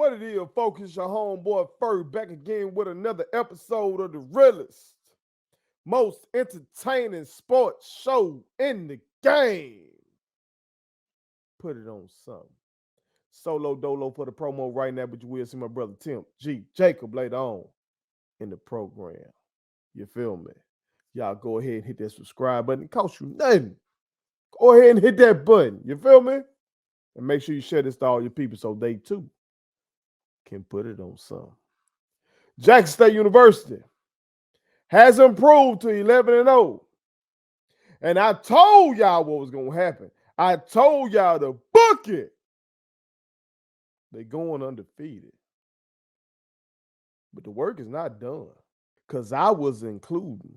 What it is, folks, it's your homeboy Fur back again with another episode of the realest, most entertaining sports show in the game. Put it on something. Solo dolo for the promo right now, but you will see my brother Tim G. Jacob later on in the program. You feel me? Y'all go ahead and hit that subscribe button. It costs you nothing. Go ahead and hit that button. You feel me? And make sure you share this to all your people so they too can put it on some. Jackson State University has improved to 11-0. And I told y'all what was going to happen. I told y'all to book it. They're going undefeated. But the work is not done. Because I was including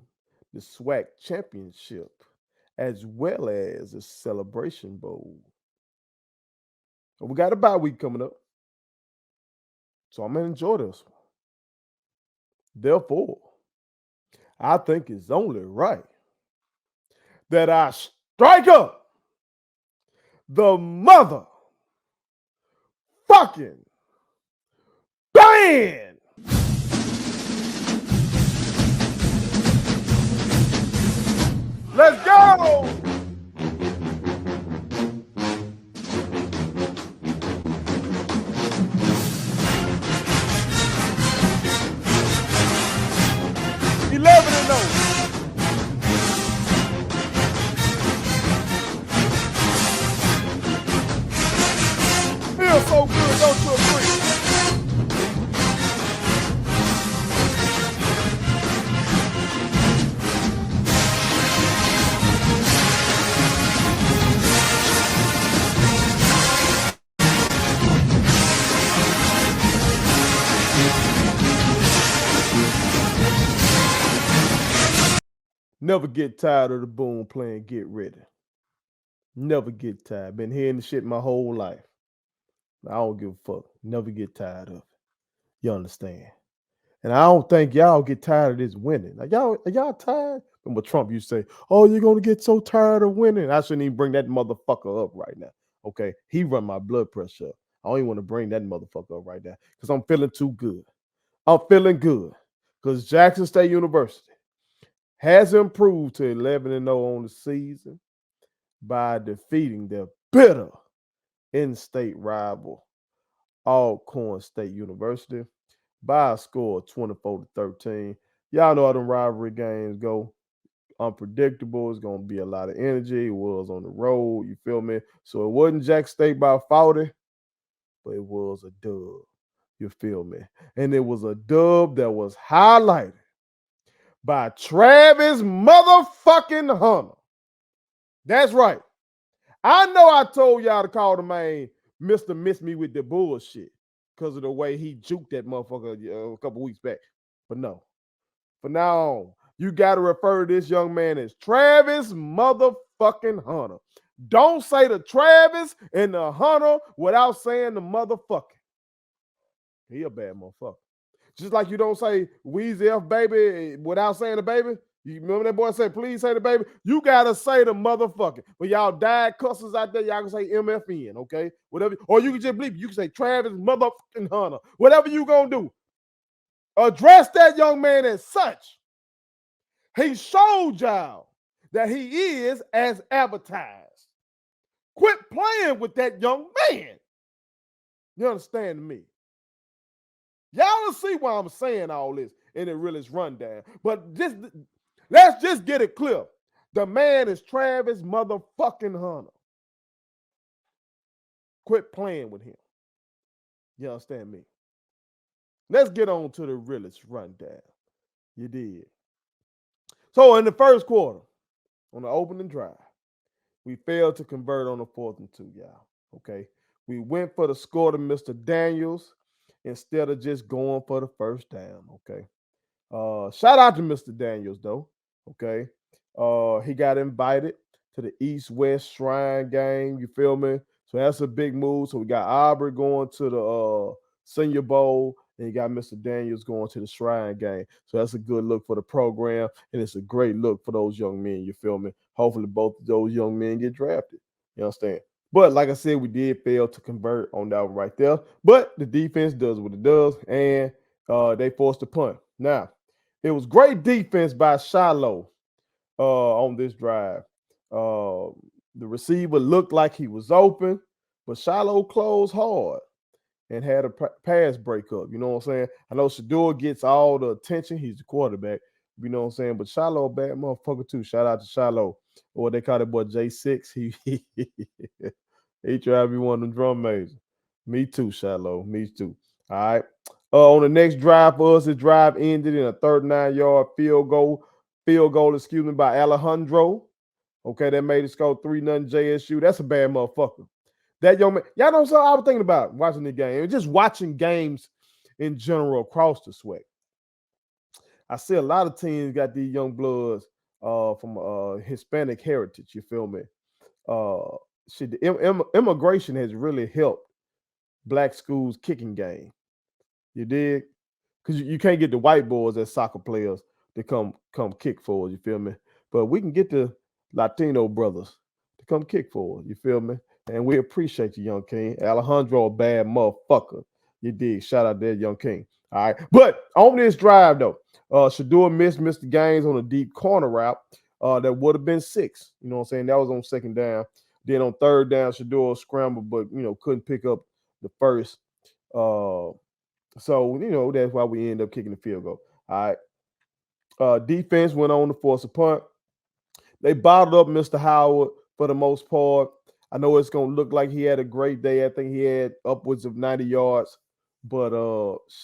the SWAC championship as well as the Celebration Bowl. So we got a bye week coming up. So I'm going to enjoy this one. Therefore, I think it's only right that I strike up the mother fucking band. Let's go. Feels so good, don't you agree? Never get tired of the boom playing Get Ready. Never get tired. Been hearing the shit my whole life. I don't give a fuck. Never get tired of it. You understand? And I don't think y'all get tired of this winning. Like are y'all tired? Remember Trump used to say, "Oh, you're gonna get so tired of winning." I shouldn't even bring that motherfucker up right now. Okay, he run my blood pressure up. I don't even want to bring that motherfucker up right now because I'm feeling too good. I'm feeling good because Jackson State University has improved to 11-0 on the season by defeating their bitter in-state rival, Alcorn State University, by a score of 24-13. Y'all know how them rivalry games go. Unpredictable. It's going to be a lot of energy. It was on the road. You feel me? So it wasn't Jack State by 40, but it was a dub. You feel me? And it was a dub that was highlighted by Travis motherfucking Hunter. That's right. I know I told y'all to call the man Mr. Miss Me with the bullshit because of the way he juked that motherfucker a couple weeks back. But no. From now on, you got to refer to this young man as Travis motherfucking Hunter. Don't say the Travis and the Hunter without saying the motherfucking. He a bad motherfucker. Just like you don't say Weezy F baby without saying the baby. You remember that boy said, please say the baby? You got to say the motherfucker. But y'all died cussers out there, y'all can say MFN, okay? Whatever. Or you can just bleep. You can say Travis motherfucking Hunter. Whatever you going to do. Address that young man as such. He showed y'all that he is as advertised. Quit playing with that young man. You understand me? Y'all will see why I'm saying all this in the realest rundown. But let's just get it clear. The man is Travis motherfucking Hunter. Quit playing with him. You understand me? Let's get on to the realest rundown. You did. So in the first quarter, on the opening drive, we failed to convert on the 4th and 2, y'all. Okay. We went for the score to Mr. Daniels instead of just going for the first down. Okay. Shout out to Mr. Daniels, though. Okay. He got invited to the East-West Shrine game. You feel me? So that's a big move. So we got Aubrey going to the Senior Bowl, and you got Mr. Daniels going to the Shrine game. So that's a good look for the program, and it's a great look for those young men. You feel me? Hopefully both of those young men get drafted. You understand? But like I said, we did fail to convert on that one right there. But the defense does what it does, and they forced a punt. Now, it was great defense by Shiloh on this drive. Uh, the receiver looked like he was open, but Shiloh closed hard and had a pass breakup. You know what I'm saying? I know Shador gets all the attention. He's the quarterback. You know what I'm saying? But Shiloh, a bad motherfucker too. Shout out to Shiloh. Or they call it boy J6. He tried to be one of them drum majors. Me too, Shiloh. Me too. All right. On the next drive for us, the drive ended in a 39-yard field goal. Excuse me, by Alejandro. Okay, that made it score 3-0 JSU. That's a bad motherfucker. That young man, y'all know something I was thinking about watching the game, and just watching games in general across the swac. I see a lot of teams got these young bloods from Hispanic heritage. You feel me? Immigration has really helped black schools kicking game. You dig? Because you can't get the white boys as soccer players to come kick for us. You feel me? But we can get the Latino brothers to come kick for us. You feel me? And we appreciate you, Young King. Alejandro, a bad motherfucker. You dig? Shout out there, Young King. All right. But on this drive, though, Shador missed Mr. Gaines on a deep corner route that would have been 6. You know what I'm saying? That was on second down. Then on third down, Shador scrambled, but, couldn't pick up the first. So, that's why we end up kicking the field goal. All right. Defense went on to force a punt. They bottled up Mr. Howard for the most part. I know it's going to look like he had a great day. I think he had upwards of 90 yards, but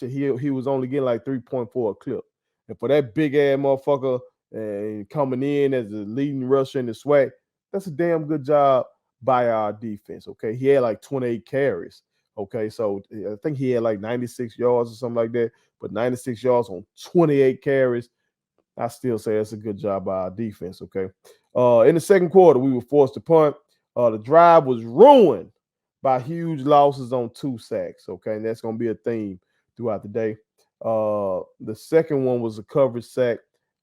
he was only getting like 3.4 a clip. And for that big ass motherfucker and coming in as the leading rusher in the SWAC, that's a damn good job by our defense. Okay, he had like 28 carries. Okay, so I think he had like 96 yards or something like that, but 96 yards on 28 carries. I still say that's a good job by our defense. Okay. In the second quarter, we were forced to punt. The drive was ruined by huge losses on 2 sacks. Okay, and that's going to be a theme throughout the day. The second one was a coverage sack,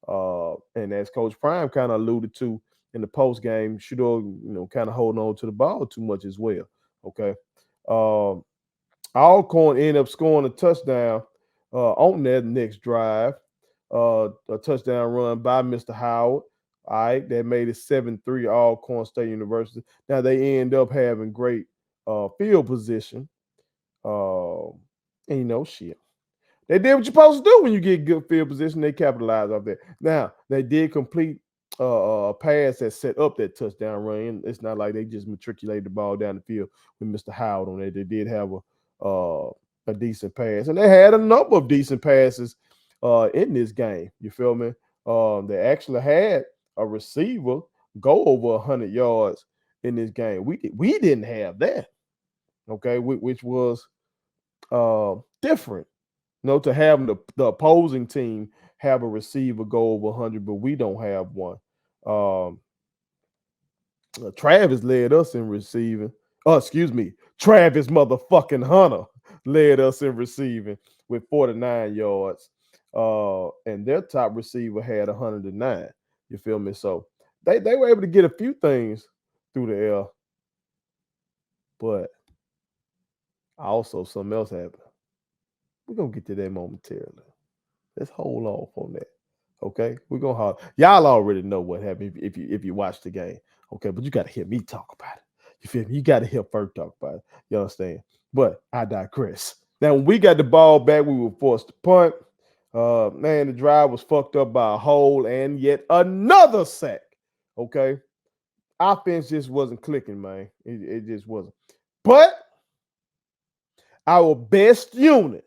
and as Coach Prime kind of alluded to in the post game, Shador, kind of holding on to the ball too much as well. Okay. Alcorn ended up scoring a touchdown on that next drive. A touchdown run by Mr. Howard. All right, that made it 7-3 Alcorn State University. Now they end up having great field position. And shit. They did what you're supposed to do when you get good field position. They capitalized off that. Now, they did complete a pass that set up that touchdown run. It's not like they just matriculated the ball down the field with Mr. Howard on it. They did have a decent pass. And they had a number of decent passes in this game. You feel me? They actually had a receiver go over 100 yards in this game. We didn't have that. Okay, which was different. To have the opposing team have a receiver go over 100, but we don't have one. Travis led us in receiving. Excuse me. Travis motherfucking Hunter led us in receiving with 49 yards. And their top receiver had 109. You feel me? So they were able to get a few things through the air. But also something else happened. We're going to get to that momentarily. Let's hold off on that. Okay? We're going to hold. Y'all already know what happened if you watch the game. Okay? But you got to hear me talk about it. You feel me? You got to hear Ferg talk about it. You understand? But I digress. Now, when we got the ball back, we were forced to punt. Man, the drive was fucked up by a hole and yet another sack. Okay? Offense just wasn't clicking, man. It just wasn't. But our best unit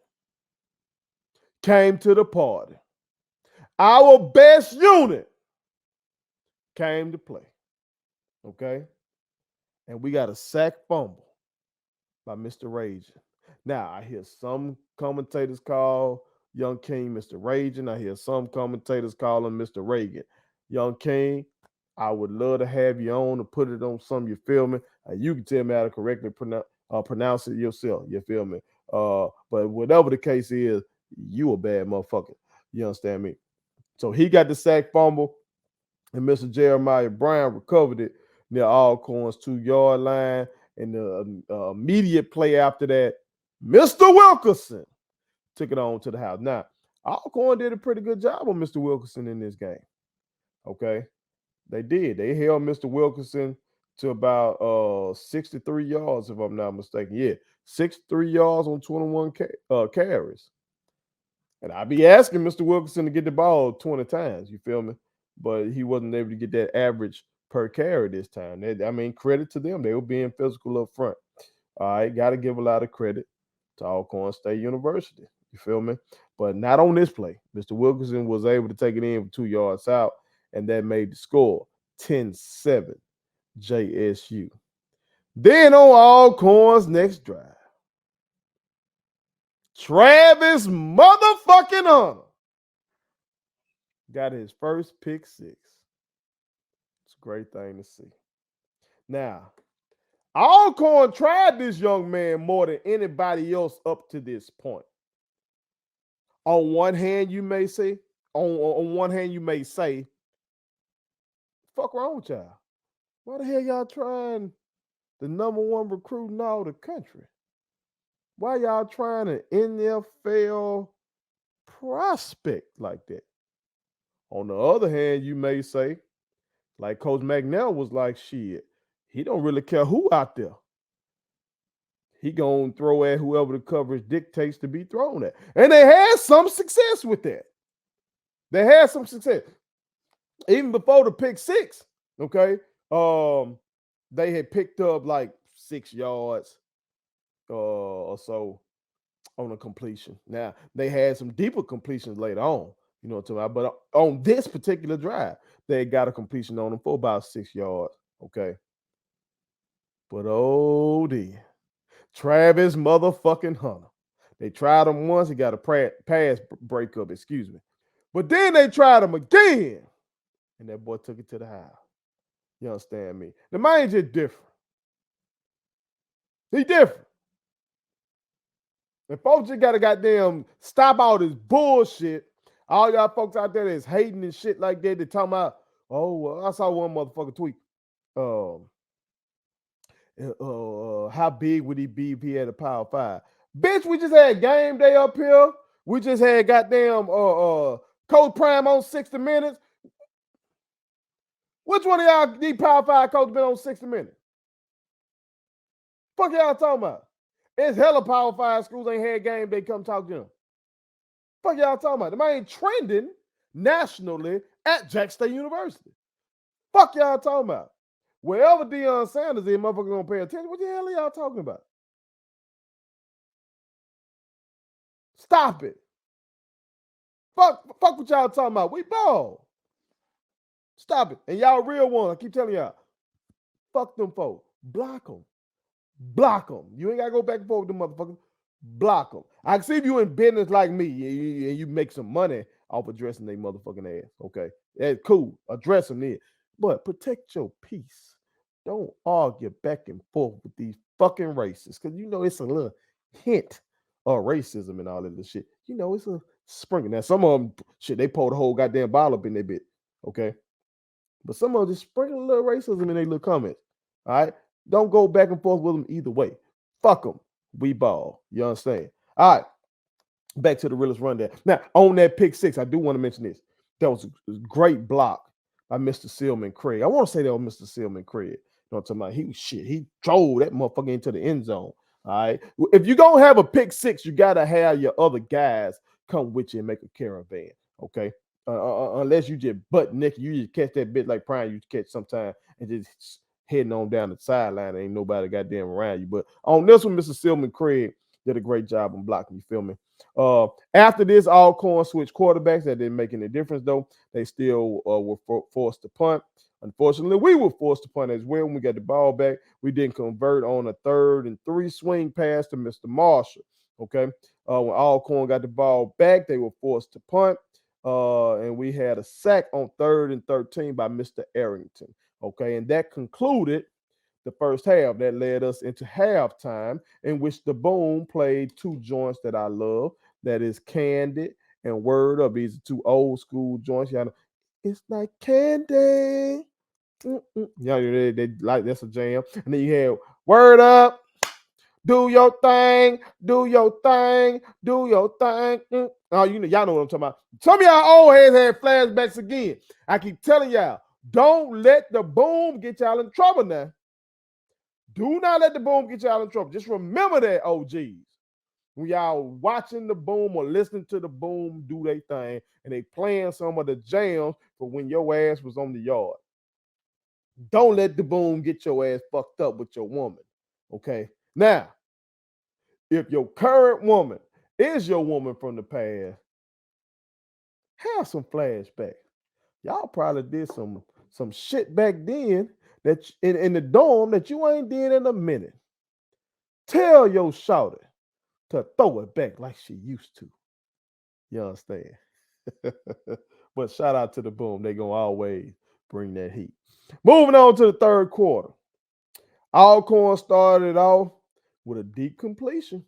came to the party. Our best unit came to play. Okay? And we got a sack fumble by Mr. Ragin. Now, I hear some commentators call Young King Mr. Ragin. I hear some commentators call him Mr. Reagan. Young King, I would love to have you on to put it on some, you feel me? You can tell me how to correctly pronounce it yourself, you feel me? But whatever the case is, you a bad motherfucker. You understand me? So he got the sack fumble, and Mr. Jeremiah Brown recovered it near Alcorn's 2-yard line. And the immediate play after that, Mr. Wilkerson took it on to the house. Now, Alcorn did a pretty good job on Mr. Wilkerson in this game. Okay. They did. They held Mr. Wilkerson to about 63 yards, if I'm not mistaken. Yeah, 63 yards on 21 carries. And I be asking Mr. Wilkerson to get the ball 20 times, you feel me? But he wasn't able to get that average per carry this time. I mean, credit to them. They were being physical up front. All right, got to give a lot of credit to Alcorn State University. You feel me? But not on this play. Mr. Wilkerson was able to take it in for 2 yards out, and that made the score 10-7 JSU. Then on Alcorn's next drive, Travis motherfucking Hunter got his first pick six. It's a great thing to see. Now, Alcorn tried this young man more than anybody else up to this point. On one hand, you may say, fuck wrong with y'all? Why the hell y'all trying the number one recruit in all the country? Why y'all trying an NFL prospect like that? On the other hand, you may say, like Coach McNeil was like, shit, he don't really care who out there. He gonna throw at whoever the coverage dictates to be thrown at. And they had some success with that. They had some success. Even before the pick six, okay? They had picked up like 6 yards or so on a completion. Now, they had some deeper completions later on, you know what I'm talking about? But on this particular drive, they got a completion on them for about 6 yards, okay? But oh dear. Travis motherfucking Hunter. They tried him once. He got a pass breakup, excuse me. But then they tried him again. And that boy took it to the house. You understand me? The man's just different. He different. And folks just got to goddamn stop all this bullshit. All y'all folks out there that's hating and shit like that, they talking about, oh, well, I saw one motherfucker tweet. How big would he be if he had a Power 5? Bitch, we just had game day up here. We just had goddamn Coach Prime on 60 Minutes. Which one of y'all need Power 5 coach been on 60 Minutes? Fuck y'all talking about? It's hella Power 5 schools ain't had game day, come talk to them. Fuck y'all talking about? Them ain't trending nationally at Jack State University. Fuck y'all talking about? Wherever Deion Sanders is, motherfuckers gonna pay attention. What the hell are y'all talking about? Stop it. Fuck what y'all talking about. We ball. Stop it. And y'all real ones, I keep telling y'all, fuck them folks. Block them. Block them. You ain't got to go back and forth with them motherfuckers. Block them. I can see if you in business like me and you make some money off addressing they motherfucking ass. Okay. That's cool. Address them there. But protect your peace. Don't argue back and forth with these fucking racists. Because you know it's a little hint of racism and all of this shit. You know, it's a sprinkle. Now, some of them, shit, they pour the whole goddamn bottle up in their bit. Okay. But some of them just sprinkle a little racism in their little comments. All right. Don't go back and forth with them either way. Fuck them. We ball. You understand? All right. Back to the realest rundown. Now, on that pick six, I do want to mention this. That was a great block by Mr. Silman Craig. I want to say that was Mr. Silman Craig. You know what I'm talking about? He drove that motherfucker into the end zone. All right. If you're going to have a pick six, you got to have your other guys come with you and make a caravan. Okay. Unless you just butt naked, you just catch that bit like Prime you catch sometime and just heading on down the sideline. Ain't nobody goddamn around you. But on this one, Mr. Silman Craig did a great job on blocking. You feel me? After this, Alcorn switched quarterbacks. That didn't make any difference, though. They still were forced to punt. Unfortunately, we were forced to punt as well when we got the ball back. We didn't convert on a 3rd and 3 swing pass to Mr. Marshall. Okay. When Alcorn got the ball back, they were forced to punt. And we had a sack on 3rd and 13 by Mr. Arrington. Okay. And that concluded the first half. That led us into halftime, in which the Boom played 2 joints that I love. That is Candid and Word Up. These are 2 old school joints. Y'all know, it's like candy. Yeah, they like that's a jam. And then you had Word up. Do your thing. Do your thing. Do your thing. Oh, y'all know what I'm talking about. Some of y'all old heads had flashbacks again. I keep telling y'all, don't let the boom get y'all in trouble now. Do not let the boom get y'all in trouble. Just remember that, OGs. When y'all watching the boom or listening to the boom do their thing, and they playing some of the jams for when your ass was on the yard. Don't let the boom get your ass fucked up with your woman. Okay. Now, if your current woman is your woman from the past, have some flashbacks. Y'all probably did some shit back then that in the dorm that you ain't did in a minute. Tell your shawty to throw it back like she used to. You understand? But shout out to the boom. They gonna always bring that heat. Moving on to the third quarter. Alcorn started off with a deep completion.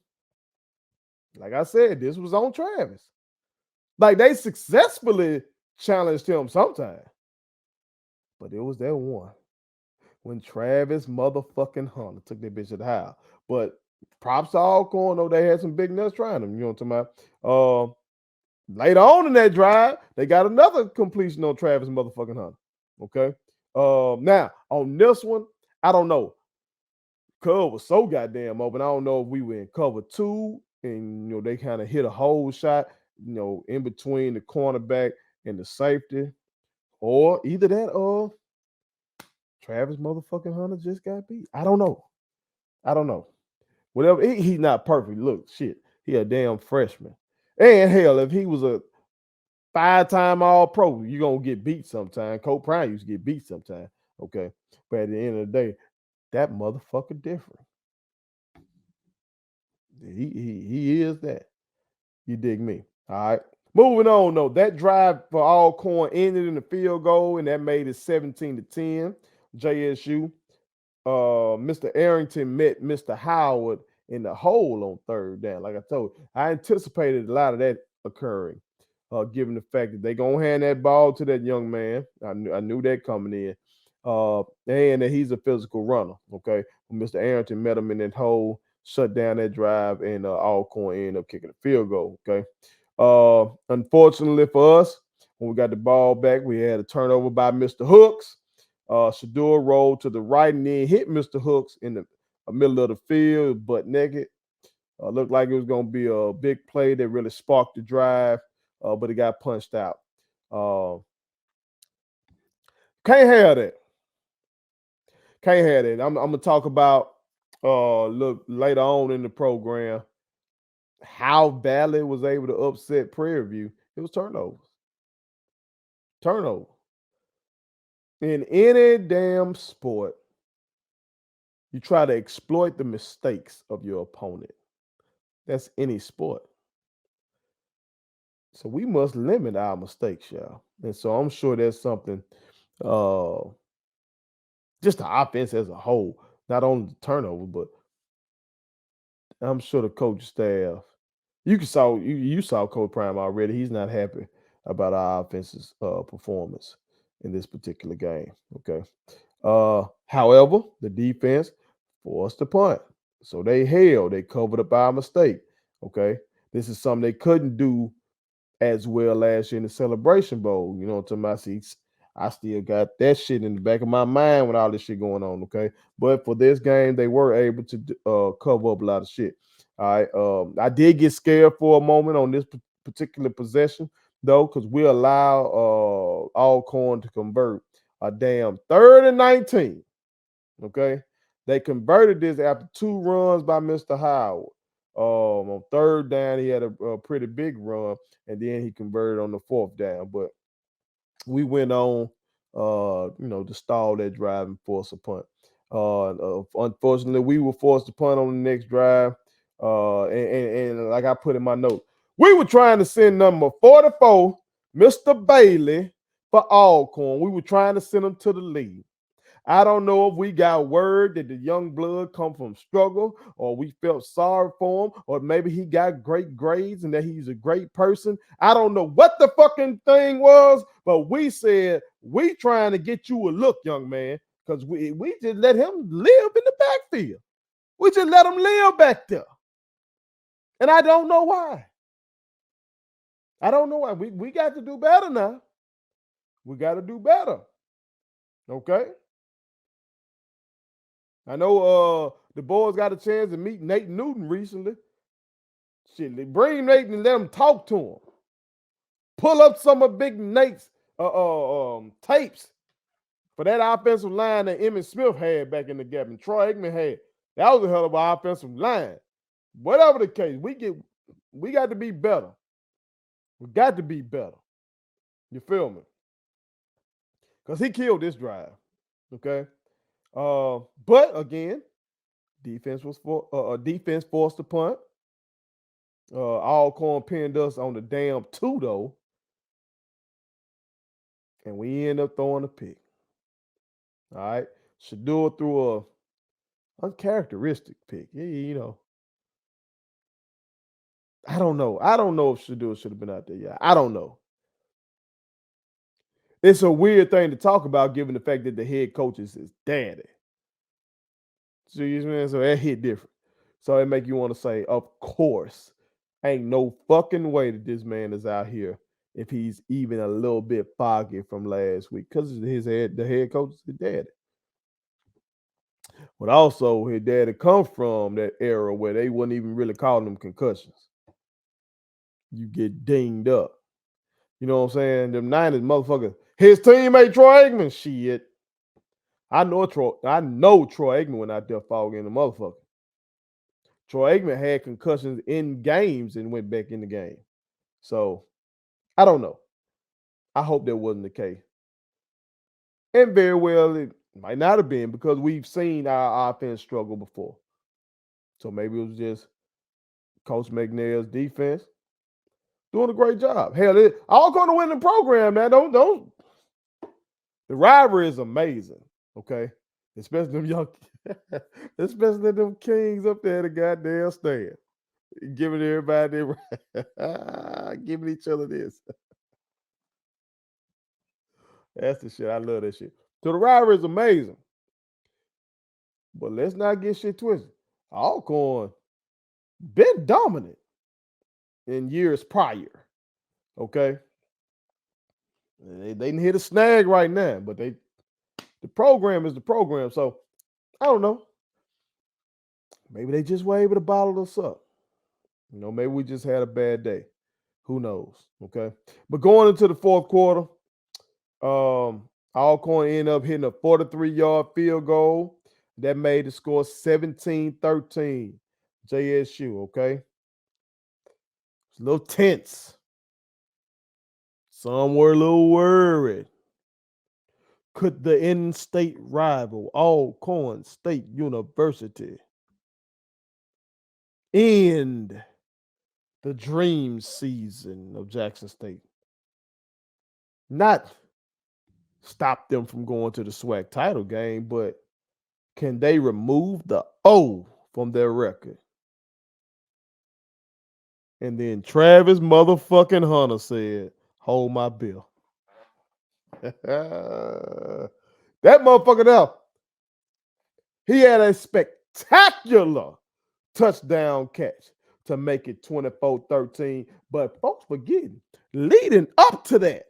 Like I said, this was on Travis. Like they successfully challenged him sometime. But it was that one when Travis motherfucking Hunter took that bitch to the house. But props to Alcorn, though they had some big nuts trying them. You know what I'm talking about? Later on in that drive, they got another completion on Travis motherfucking Hunter. Okay. Now on this one, I don't know. Cover was so goddamn open. I don't know if we were in cover 2 and they kind of hit a hole shot, in between the cornerback and the safety, or either that or Travis motherfucking Hunter just got beat. I don't know. Whatever. He's not perfect. Look, shit. He a damn freshman. And hell, if he was a 5-time All-Pro, you're going to get beat sometime. Cole Prime used to get beat sometime. Okay. But at the end of the day, that motherfucker different. He is that. You dig me? All right. Moving on, though. That drive for Alcorn ended in a field goal, and that made it 17-10. JSU. Mr. Arrington met Mr. Howard in the hole on third down. Like I told you, I anticipated a lot of that occurring, given the fact that they're going to hand that ball to that young man. I knew that coming in. And that he's a physical runner. Okay. Mr. Arrington met him in that hole, shut down that drive, and Alcorn ended up kicking a field goal. Okay. Unfortunately for us, when we got the ball back, we had a turnover by Mr. Hooks. Shador rolled to the right and then hit Mr. Hooks in the middle of the field, butt naked. Looked like it was going to be a big play that really sparked the drive, but it got punched out. Can't have that. I'm going to talk about look later on in the program how Valley was able to upset Prairie View. It was turnovers. In any damn sport, you try to exploit the mistakes of your opponent. That's any sport. So we must limit our mistakes, y'all. And so I'm sure there's something, just the offense as a whole, not only the turnover, but I'm sure the coach staff. You saw Coach Prime already. He's not happy about our offense's performance in this particular game. Okay. However, the defense forced the punt. So they covered up our mistake. Okay. This is something they couldn't do as well last year in the Celebration Bowl. You know what I'm talking about? I still got that shit in the back of my mind with all this shit going on. Okay. But for this game, they were able to cover up a lot of shit. All right. I did get scared for a moment on this particular possession, though, because we allow Alcorn to convert a damn 3rd and 19. Okay. They converted this after 2 runs by Mr. Howard. On third down, he had a pretty big run, and then he converted on the 4th down. But we went on, to stall that drive and force a punt. Unfortunately, we were forced to punt on the next drive. And like I put in my note, we were trying to send number 44, Mr. Bailey, for Alcorn. We were trying to send him to the lead. I don't know if we got word that the young blood come from struggle, or we felt sorry for him, or maybe he got great grades and that he's a great person. I don't know what the fucking thing was, but we said, we trying to get you a look, young man, because we just let him live in the backfield. We just let them live back there. And I don't know why. I don't know why. We got to do better now. We got to do better. Okay? I know the boys got a chance to meet Nate Newton recently. Shit, they bring Nate and let him talk to him. Pull up some of Big Nate's tapes for that offensive line that Emmitt Smith had back in the gap and Troy Aikman had. That was a hell of an offensive line. Whatever the case, we got to be better. We got to be better. You feel me? Because he killed this drive. Okay. But again, defense forced the punt. Alcorn pinned us on the damn 2 though. And we end up throwing a pick. All right. Shador threw a uncharacteristic pick. You know. I don't know. I don't know if Shador should have been out there. Yeah, I don't know. It's a weird thing to talk about given the fact that the head coach is his daddy. See, man, so that hit different. So it make you want to say, of course, ain't no fucking way that this man is out here if he's even a little bit foggy from last week because the head coach is his daddy. But also his daddy come from that era where they wouldn't even really call them concussions. You get dinged up. You know what I'm saying? Them 90s motherfuckers. His teammate Troy Aikman, shit. I know Troy Aikman went out there fogging the motherfucker. Troy Aikman had concussions in games and went back in the game. So I don't know. I hope that wasn't the case. And very well, it might not have been because we've seen our offense struggle before. So maybe it was just Coach McNair's defense doing a great job. Hell, all going to win the program, man. Don't. The rivalry is amazing. Okay, especially them young, especially them Kings up there, the goddamn stand, giving everybody their giving each other this. That's the shit. I love that shit. So the rivalry is amazing. But let's not get shit twisted. Alcorn been dominant in years prior. Okay. They didn't hit a snag right now, but the program is the program. So I don't know. Maybe they just were able to bottle us up. You know, maybe we just had a bad day. Who knows? Okay. But going into the fourth quarter, Alcorn ended up hitting a 43-yard field goal. That made the score 17-13. JSU, okay? It's a little tense. Some were a little worried. Could the in-state rival, Alcorn State University, end the dream season of Jackson State? Not stop them from going to the SWAC title game, but can they remove the O from their record? And then Travis motherfucking Hunter said, hold my bill. That motherfucker there, he had a spectacular touchdown catch to make it 24-13. But folks forgetting, leading up to that,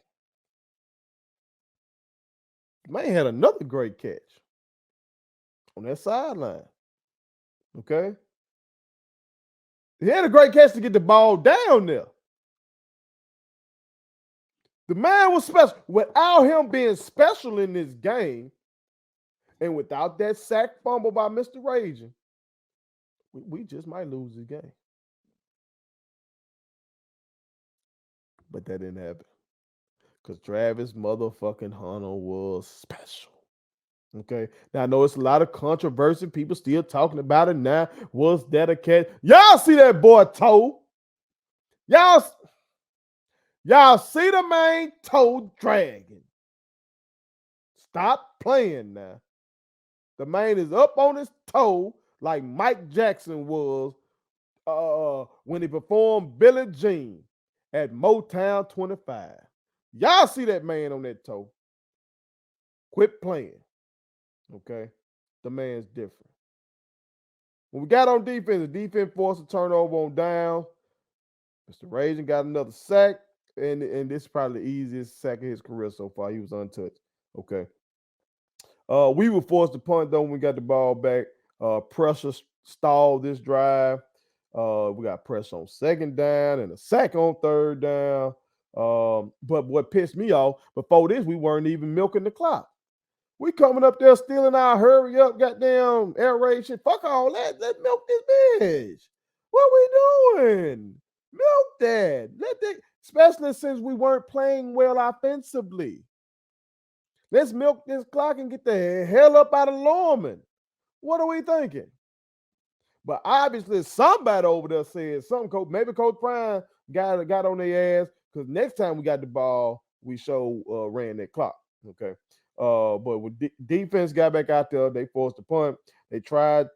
man had another great catch on that sideline. Okay? He had a great catch to get the ball down there. The man was special. Without him being special in this game, and without that sack fumble by Mr. Raging, we just might lose the game. But that didn't happen. Because Travis motherfucking Hunter was special. Okay. Now I know it's a lot of controversy. People still talking about it now. Was that a catch? Y'all see that boy toe? Y'all see the man toe dragging. Stop playing now. The man is up on his toe like Mike Jackson was when he performed Billie Jean at Motown 25. Y'all see that man on that toe. Quit playing. Okay? The man's different. When we got on defense, the defense forced a turnover on down. Mr. Rajan got another sack, and this is probably the easiest sack of his career so far. He was untouched. Okay. We were forced to punt though when we got the ball back. Pressure stalled this drive. We got pressure on second down and a sack on third down. But what pissed me off, before this, we weren't even milking the clock. We coming up there stealing our hurry up, goddamn air raid shit. Fuck all that. Let's milk this bitch. What we doing? Milk that. Let that, especially since we weren't playing well offensively. Let's milk this clock and get the hell up out of Lorman. What are we thinking? But obviously, somebody over there said something. Maybe Coach Prime got on their ass because next time we got the ball, we ran that clock. Okay. But when defense got back out there, they forced the punt. They tried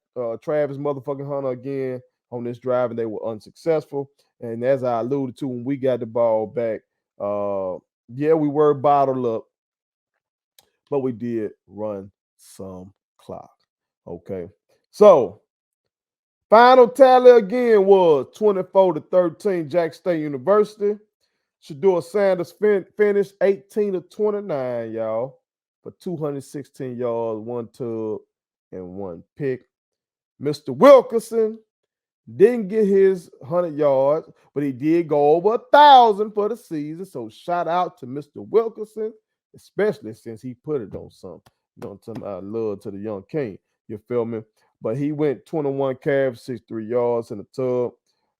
Travis motherfucking Hunter again on this drive, and they were unsuccessful. And as I alluded to, when we got the ball back, yeah, we were bottled up, but we did run some clock. Okay. So final tally again was 24-13, Jackson State University. Shador Sanders finished 18 of 29, y'all, for 216 yards, 1 tug, and 1 pick. Mr. Wilkerson didn't get his 100 yards, but he did go over 1,000 for the season. So shout out to Mr. Wilkerson, especially since he put it on something. You know, some love to the young king. You feel me? But he went 21 carries, 63 yards in the tub.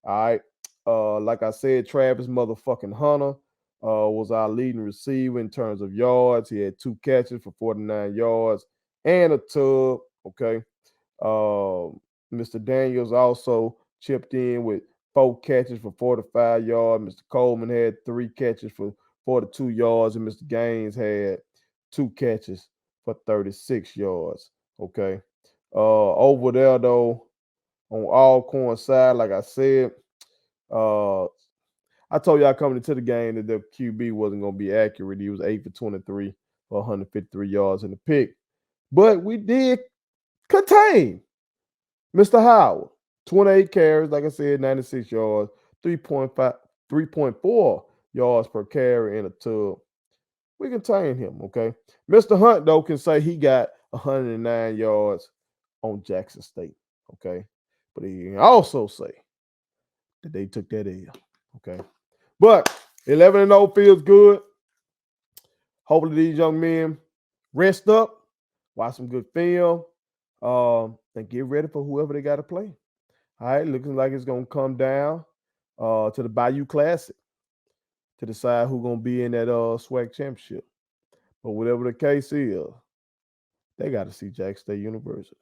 All right. Like I said, Travis motherfucking Hunter was our leading receiver in terms of yards. He had 2 catches for 49 yards and a tub. Okay. Mr. Daniels also chipped in with 4 catches for 45 yards. Mr. Coleman had 3 catches for 42 yards, and Mr. Gaines had 2 catches for 36 yards. Okay. Over there, though, on Alcorn side, like I said, I told y'all coming into the game that the QB wasn't going to be accurate. He was 8 for 23 for 153 yards in the pick. But we did contain Mr. Howard. 28 carries, like I said, 96 yards, 3.4 yards per carry in a tub. We contain him, okay? Mr. Hunt, though, can say he got 109 yards on Jackson State, okay? But he can also say that they took that L, okay? But 11-0 feels good. Hopefully these young men rest up, watch some good film, and get ready for whoever they got to play. All right, looking like it's going to come down to the Bayou Classic to decide who's going to be in that SWAC championship. But whatever the case is, they got to see Jackson State University.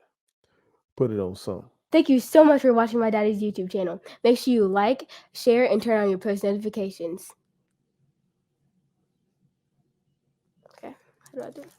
Put it on something. Thank you so much for watching my daddy's YouTube channel. Make sure you like, share, and turn on your post notifications. Okay, how do I do it?